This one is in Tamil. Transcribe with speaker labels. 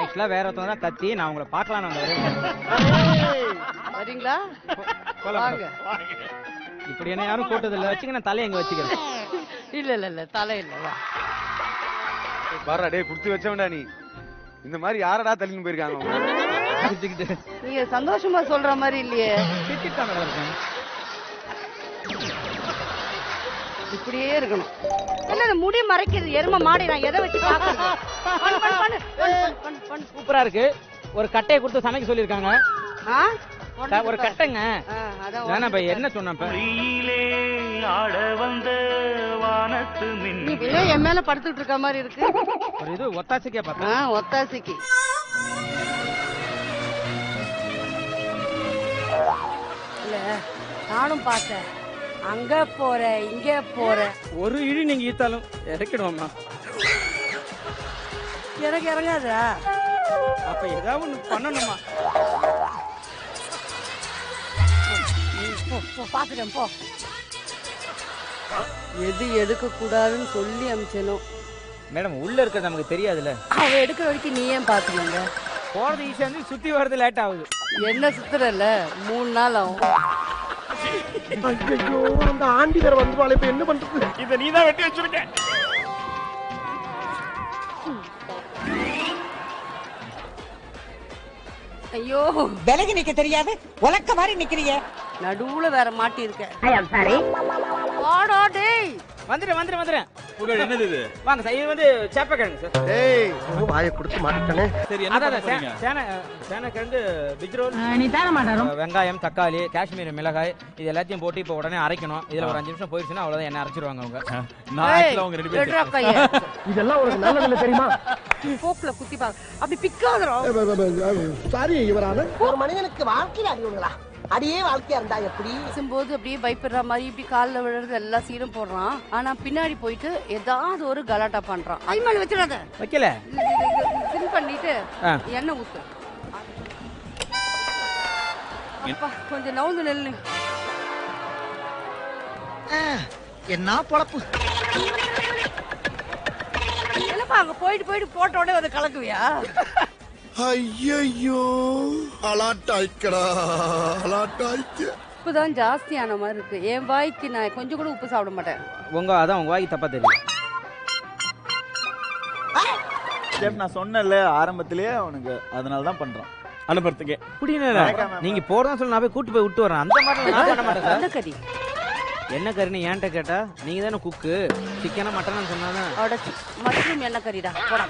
Speaker 1: ஆக்சுவலா வேற ஒருத்தவங்க தான் கத்தி நான் உங்களை பார்க்கலாம் நான்
Speaker 2: வரீங்களா? வாங்க.
Speaker 1: இப்படி என்ன யாரும் கூட்டது இல்ல வச்சுக்க நான் தலையை எங்க வச்சுக்கிறேன்.
Speaker 2: இல்ல தலை இல்ல.
Speaker 3: பாரா டேய் குடுத்து வச்சவன்டா நீ. இந்த மாதிரி யாரடா தள்ளின்னு போயிருக்காங்க?
Speaker 2: நீங்க சந்தோஷமா சொல்ற மாதிரி இல்லையே. இப்படியே இருக்கணும். என்ன முடி மறைக்குது எருமை மாடி, நான் எதை வச்சு பாக்குறேன்?
Speaker 1: சூப்பரா இருக்கு. ஒரு கட்டையை கொடுத்து சமைக்க சொல்லிருக்காங்க. ஒரு கட்டைங்க. வேணா பை என்ன சொன்னப்ப
Speaker 4: ஆட வந்த வானத்து மின்
Speaker 2: நீ என் மேல படுத்துட்டு இருக்க மாதிரி இருக்கு.
Speaker 1: ஒரு இது ஒத்தாசிக்கே பார்த்தா
Speaker 2: ஒத்தாசிக்கு இல்ல நானும் பார்த்தேன். அங்க போற இங்க போற
Speaker 1: ஒரு இழி நீங்க ஈத்தாலும் இறக்கிடுவோம்மா.
Speaker 2: எனக்கு இறங்காதா?
Speaker 1: அப்ப ஏதாவது ஒண்ணு பண்ணணுமா?
Speaker 2: பாத்துட்டேன் போ. எது எடுக்க கூடாதுன்னு சொல்லி அமிச்சனோ.
Speaker 1: மேடம் உள்ள இருக்கிறது நமக்கு தெரியாதுல்ல.
Speaker 2: அவ எடுக்கிற வரைக்கும் நீ ஏன் பாத்துக்கங்க?
Speaker 1: போறது ஈஸியா இருந்து சுத்தி வர்றது லேட் ஆகுது.
Speaker 2: என்ன சுத்துறல 3 நாள் ஆகும்.
Speaker 5: ஐயோ அந்த ஆண்டி வேற வந்துவாளே, இப்ப என்ன பண்றது?
Speaker 4: இத நீதான் வெட்டி வச்சிருக்க.
Speaker 2: ஐயோ
Speaker 6: விலகி நிக்க தெரியாது, உலக்க மாதிரி நிக்கிறியே.
Speaker 2: நடுவுல வேற மாட்டி இருக்க. ஐ அம் சாரி. வாடா டேய்.
Speaker 1: வந்துறேன்.
Speaker 4: புகழ் என்னது இது?
Speaker 1: வாங்க சார், இது வந்து சேப்பக்கிழங்கு சார்.
Speaker 5: டேய் வாயை கொடுத்து மாட்டனே.
Speaker 4: சரி என்ன
Speaker 1: அதான்
Speaker 4: போறீங்க?
Speaker 1: சேனக்கிழங்கு பிஜ்ரோல்,
Speaker 6: நீ தான மாட்டாரும்.
Speaker 1: வெங்காயம், தக்காளி, காஷ்மீரி மிளகாய் இது எல்லாத்தையும் போட்டு இப்போ உடனே அரைக்கணும். இதுல ஒரு 5 நிமிஷம் போயிடுச்சுன்னா அவ்வளவுதான், என்ன அரைச்சிருவாங்க அவங்க.
Speaker 4: நான் ஆக்சுவலா உங்க ரெண்டு
Speaker 2: எடுறா
Speaker 4: பேரும்
Speaker 2: கைய.
Speaker 5: இதெல்லாம் உனக்கு நல்லதில்ல தெரியுமா?
Speaker 2: போக்குல குத்தி பாக்க. அப்படி பிக்காதடா.
Speaker 5: சாரி இவரான ஒரு மனிதனுக்கு வாழ்க்கையில அடிவுங்களா? அடியே வாழ்க்கையா இருந்தா எப்படி?
Speaker 2: பேசும்போது அப்படியே பயப்படுற மாதிரி இப்படி காலில் விழுறது எல்லா சீரும் போடுறான். ஆனா பின்னாடி போயிட்டு ஏதாவது ஒரு கலாட்டா பண்றான். கை மேல வச்சிடாத.
Speaker 1: வைக்கல
Speaker 2: சிம் பண்ணிட்டு எண்ணெய் ஊத்து. அப்பா கொஞ்சம் நவுந்து நெல்லு.
Speaker 6: என்ன பொழப்பு?
Speaker 2: என்னப்பா அங்க போயிட்டு போட்ட உடனே வந்து கலக்குவியா?
Speaker 7: ஐயோ அலாட்டாய்க்கடா அலாட்டாய்க்க.
Speaker 2: உப்பு தான் ஜாஸ்தியான மாதிரி இருக்கு. என் வாய்க்கு நான் கொஞ்சம் கூட உப்பு சாப்பிட மாட்டேன்.
Speaker 1: உங்க வாய்க்கு தப்பா தெரியும்.
Speaker 4: நான் சொன்னல ஆரம்பத்திலேயே அவனுக்கு அதனால தான் பண்றான் அனுப்புறதுக்கே.
Speaker 1: நீங்க போறதா சொல்லி நான் போய் கூட்டு போய் விட்டு வரேன். அந்த மாதிரி நான் பண்ண மாட்டேன் சார்.
Speaker 2: அந்த கறி
Speaker 1: என்ன கறின்னு ஏன்ட்ட கேட்டா நீங்க தானே குக்கு. சிக்கனா மட்டனா சொன்னா
Speaker 2: மஷ்ரூம் என்ன கறிடா போடா.